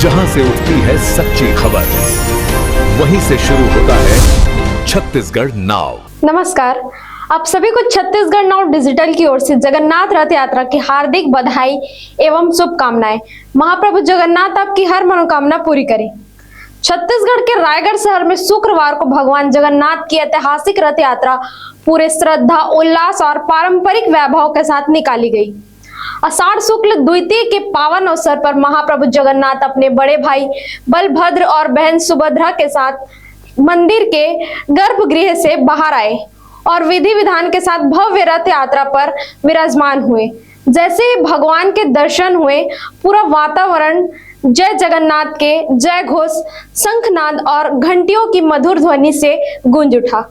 जहां से उठती है सच्ची खबर, वहीं से शुरू होता है छत्तीसगढ़ नाव। नमस्कार, आप सभी को छत्तीसगढ़ नाव डिजिटल की ओर से जगन्नाथ रथ यात्रा की हार्दिक बधाई एवं शुभकामनाएं। महाप्रभु जगन्नाथ आपकी हर मनोकामना पूरी करें। छत्तीसगढ़ के रायगढ़ शहर में शुक्रवार को भगवान जगन्नाथ की ऐतिहासिक रथ यात्रा पूरे श्रद्धा, उल्लास और पारंपरिक वैभव के साथ निकाली गई। आषाढ़ शुक्ल द्वितीया के पावन अवसर पर महाप्रभु जगन्नाथ अपने बड़े भाई बलभद्र और बहन सुभद्रा के साथ मंदिर के गर्भगृह से बाहर आए और विधि विधान के साथ भव्य रथ यात्रा पर विराजमान हुए। जैसे ही भगवान के दर्शन हुए, पूरा वातावरण जय जगन्नाथ के जय घोष, शंखनाद और घंटियों की मधुर ध्वनि से गूंज उठा।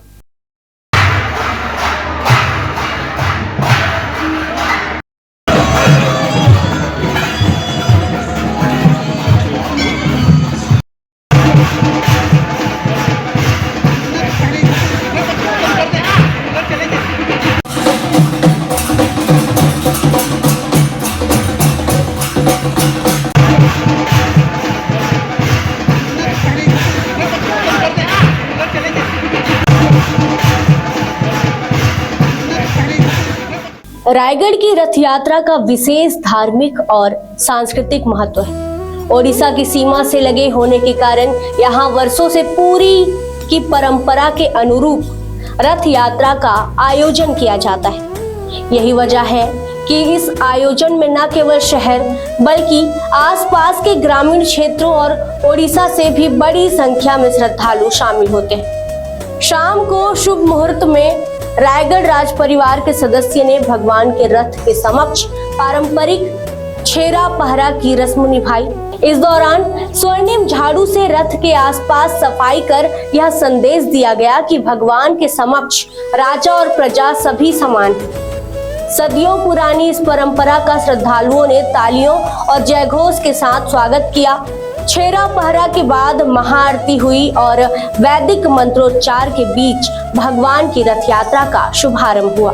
रायगढ़ की रथ यात्रा का विशेष धार्मिक और सांस्कृतिक महत्व है। ओडिशा की सीमा से लगे होने के कारण यहाँ वर्षों से पूरी की परंपरा के अनुरूप रथ यात्रा का आयोजन किया जाता है। यही वजह है कि इस आयोजन में न केवल शहर बल्कि आसपास के ग्रामीण क्षेत्रों और ओडिशा से भी बड़ी संख्या में श्रद्धालु शामिल होते हैं। शाम को शुभ मुहूर्त में रायगढ़ राज परिवार के सदस्य ने भगवान के रथ के समक्ष पारंपरिक छेरा पहरा की रस्म निभाई। इस दौरान स्वर्णिम झाड़ू से रथ के आसपास सफाई कर यह संदेश दिया गया कि भगवान के समक्ष राजा और प्रजा सभी समान हैं। सदियों पुरानी इस परंपरा का श्रद्धालुओं ने तालियों और जयघोष के साथ स्वागत किया। छेरा पहरा के बाद महाआरती हुई और वैदिक मंत्रोच्चार के बीच भगवान की रथ यात्रा का शुभारंभ हुआ।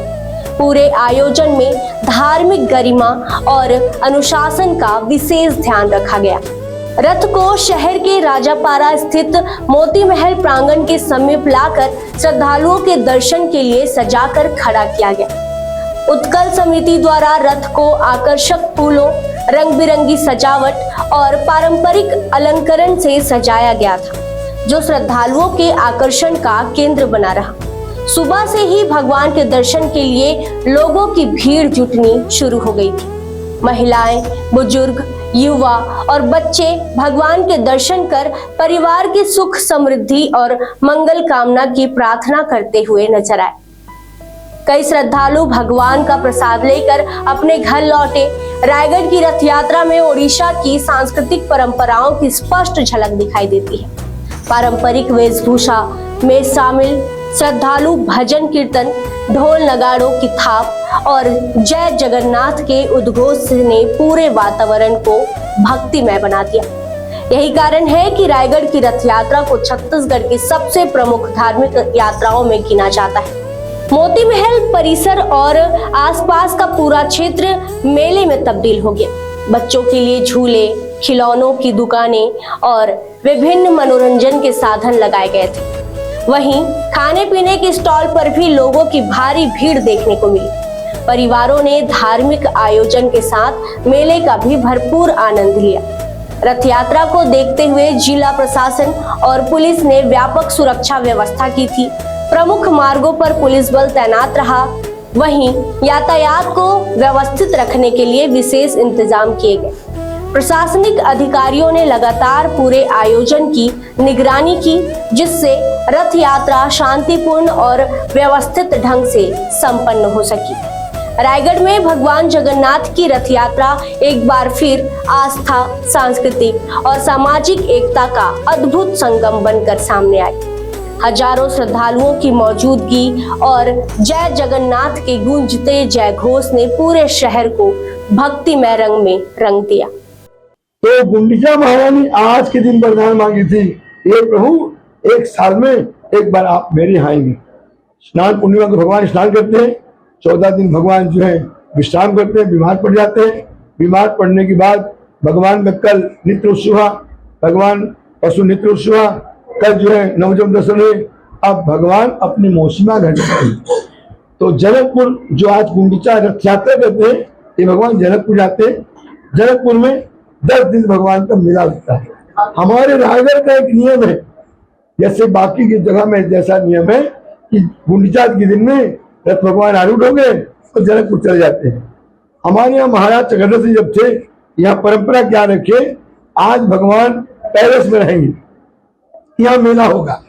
पूरे आयोजन में धार्मिक गरिमा और अनुशासन का विशेष ध्यान रखा गया। रथ को शहर के राजापारा स्थित मोती महल प्रांगण के समीप लाकर श्रद्धालुओं के दर्शन के लिए सजाकर खड़ा किया गया। उत्कल समिति द्वारा रथ को आकर्षक फूलों, रंग बिरंगी सजावट और पारंपरिक अलंकरण से सजाया गया था, जो श्रद्धालुओं के आकर्षण का केंद्र बना रहा। सुबह से ही भगवान के दर्शन के लिए लोगों की भीड़ जुटनी शुरू हो गई थी। महिलाएं, बुजुर्ग, युवा और बच्चे भगवान के दर्शन कर परिवार की सुख समृद्धि और मंगल कामना की प्रार्थना करते हुए नजर आए। कई श्रद्धालु भगवान का प्रसाद लेकर अपने घर लौटे। रायगढ़ की रथ यात्रा में ओडिशा की सांस्कृतिक परंपराओं की स्पष्ट झलक दिखाई देती है। पारंपरिक वेशभूषा में शामिल श्रद्धालु भजन कीर्तन, ढोल नगाड़ों की थाप और जय जगन्नाथ के उद्घोष ने पूरे वातावरण को भक्तिमय बना दिया। यही कारण है कि रायगढ़ की रथ यात्रा को छत्तीसगढ़ की सबसे प्रमुख धार्मिक यात्राओं में गिना जाता है। मोती महल परिसर और आसपास का पूरा क्षेत्र मेले में तब्दील हो गया। बच्चों के लिए झूले, खिलौनों की दुकानें और विभिन्न मनोरंजन के साधन लगाए गए थे। वहीं खाने पीने के स्टॉल पर भी लोगों की भारी भीड़ देखने को मिली। परिवारों ने धार्मिक आयोजन के साथ मेले का भी भरपूर आनंद लिया। रथ यात्रा को देखते हुए जिला प्रशासन और पुलिस ने व्यापक सुरक्षा व्यवस्था की थी। प्रमुख मार्गों पर पुलिस बल तैनात रहा। वहीं यातायात को व्यवस्थित रखने के लिए विशेष इंतजाम किए गए। प्रशासनिक अधिकारियों ने लगातार पूरे आयोजन की निगरानी की, जिससे रथ यात्रा शांतिपूर्ण और व्यवस्थित ढंग से संपन्न हो सकी। रायगढ़ में भगवान जगन्नाथ की रथ यात्रा एक बार फिर आस्था, सांस्कृतिक और सामाजिक एकता का अद्भुत संगम बनकर सामने आई। हजारों श्रद्धालुओं की मौजूदगी और जय जगन्नाथ के गूंजते जय घोष ने पूरे शहर को भक्तिमय रंग में रंग दिया। तो गुंडिचा महारानी आज के दिन वरदान मांगी थी, ये प्रभु एक साल में एक बार आप मेरे यहाँ आएंगे। स्नान पूर्णिमा को भगवान स्नान करते हैं, 14 दिन भगवान जो है विश्राम करते हैं, बीमार पड़ जाते हैं। बीमार पड़ने के बाद भगवान का कल नित्य उत्सव भगवान पशु नेत्र उत्सव, कल जो है नवजन्म दर्शन हुए। अब भगवान अपनी मौसिमा घर जाते हैं। तो जनकपुर जो आज गुंडीचा रथ यात्रा करते हैं, ये भगवान जनकपुर जाते हैं। जनकपुर में 10 दिन भगवान का मेला लगता है। हमारे रायगढ़ का एक नियम है, जैसे बाकी की जगह में जैसा नियम है कि गुंडीचा के दिन में रथ भगवान आरूढ़ हो गए तो जनकपुर चले जाते हैं। हमारे यहाँ महाराज चक्रधर सिंह जब थे, यहाँ परंपरा क्या रखे, आज भगवान पैलेस में रहेंगे, यहाँ मेला होगा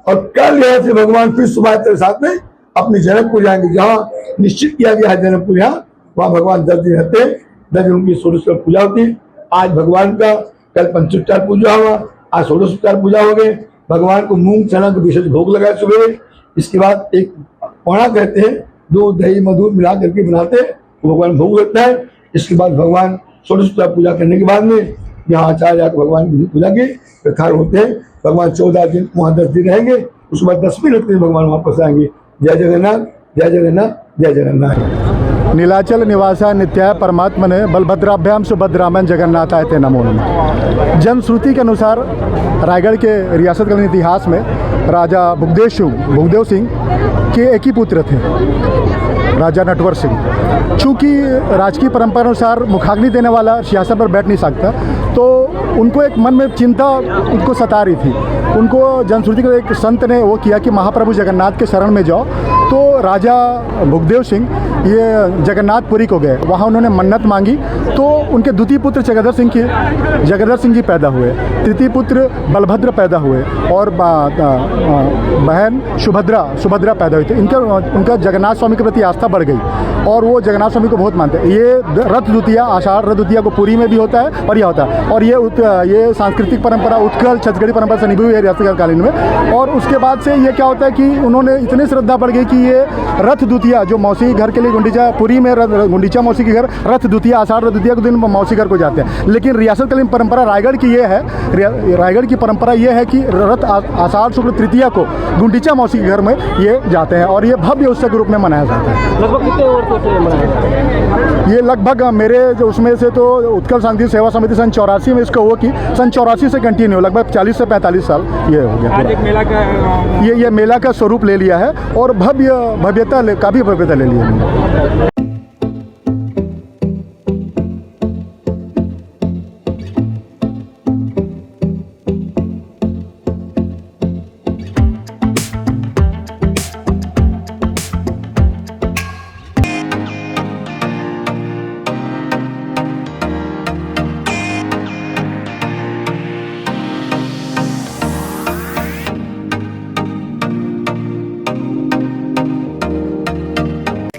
और कल यहाँ से भगवान फिर सुबह तेरे साथ में अपने जनकपुर जाएंगे, जहाँ निश्चित किया गया है जनकपुर, यहाँ वहाँ भगवान 10 दिन रहते हैं। 10 दिन उनकी 16 पूजा होती है। आज भगवान का कल पंचोपचार पूजा हुआ, आज 16 पूजा हो गए। भगवान को मूंग चना का विशेष भोग लगाए सुबह। इसके बाद एक पौड़ा कहते हैं, दूध दही मधुर मिला करके बनाते हैं, भगवान भोग लगता है। इसके बाद भगवान 16 पूजा करने के बाद में यहाँ आचार्य आकर भगवान की पूजा के प्रकार होते हैं। भगवान 14 दिन वहाँ 10 दिन रहेंगे, उसके बाद 10वीं रात में भगवान वापस आएंगे। जय जगन्नाथ, जय जगन्नाथ, जय जगन्नाथ। नीलाचल निवासा नित्याय परमात्मने बलभद्राभ्याम सुभद्रामन जगन्नाथाय ते नमो नमः। जनश्रुति के अनुसार रायगढ़ के रियासतकालीन इतिहास में राजा भुगदेव सिंह के एक ही पुत्र थे, राजा नटवर सिंह। चूँकि राजकीय परंपरा अनुसार मुखाग्नि देने वाला सिंहासन पर बैठ नहीं सकता, तो उनको एक मन में चिंता उनको सता रही थी। उनको जनश्रुति के एक संत ने वो किया कि महाप्रभु जगन्नाथ के शरण में जाओ। तो राजा भुगदेव सिंह ये जगन्नाथपुरी को गए, वहाँ उन्होंने मन्नत मांगी। तो उनके द्वितीय पुत्र जगदर सिंह जी पैदा हुए, तृतीय पुत्र बलभद्र पैदा हुए और बहन सुभद्रा पैदा हुई थी। उनका जगन्नाथ स्वामी के प्रति आस्था बढ़ गई और वो जगन्नाथ स्वामी को बहुत मानते हैं। ये रथ द्वितीया, आषाढ़ रथ द्वितीया को पुरी में भी होता है और यह होता है। और ये सांस्कृतिक परंपरा उत्कल छत्तीसगढ़ी परंपरा से निभाई हुई है रियासत कालीन में। और उसके बाद से ये क्या होता है कि उन्होंने इतनी श्रद्धा बढ़ गई कि ये रथ द्वितीया जो मौसी घर के लिए गुंडीचा पुरी में गुंडीचा मौसी के घर रथ द्वितीया, आषाढ़ रथ द्वितीया के दिन मौसी घर को जाते हैं। लेकिन रियासतकालीन परंपरा रायगढ़ की ये है, रायगढ़ की परंपरा ये है कि रथ आषाढ़ शुक्ल तृतीया को गुंडीचा मौसी के घर में ये जाते हैं और ये भव्य उत्सव के रूप में मनाया जाता है। लगभग कितने वर्षों से मनाया? ये लगभग मेरे जो उसमें से तो उत्कल सांस्कृतिक सेवा समिति सन 84 में इसको हुआ कि सन 84 से कंटिन्यू लगभग 40 से 45 साल ये हो गया। आज एक मेला का ये मेला का स्वरूप ले लिया है और भव्यता ले ली है।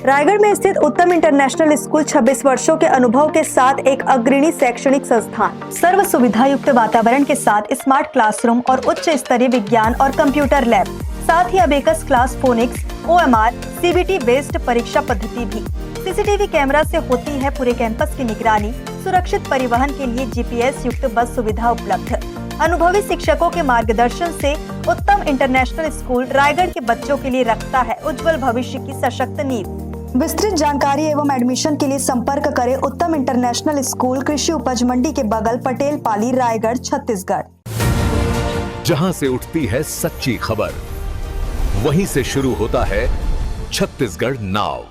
रायगढ़ में स्थित उत्तम इंटरनेशनल स्कूल 26 वर्षों के अनुभव के साथ एक अग्रणी शैक्षणिक संस्थान, सर्व सुविधा युक्त वातावरण के साथ स्मार्ट क्लासरूम और उच्च स्तरीय विज्ञान और कंप्यूटर लैब, साथ ही abacus class, phonics, OMR, CBT based परीक्षा पद्धति भी। CCTV कैमरा से होती है पूरे कैंपस की निगरानी। सुरक्षित परिवहन के लिए GPS युक्त बस सुविधा उपलब्ध। अनुभवी शिक्षकों के मार्गदर्शन से उत्तम इंटरनेशनल स्कूल रायगढ़ के बच्चों के लिए रखता है उज्जवल भविष्य की सशक्त नींव। विस्तृत जानकारी एवं एडमिशन के लिए संपर्क करें उत्तम इंटरनेशनल स्कूल, कृषि उपज मंडी के बगल, पटेल पाली, रायगढ़, छत्तीसगढ़। जहां से उठती है सच्ची खबर, वहीं से शुरू होता है छत्तीसगढ़ नाव।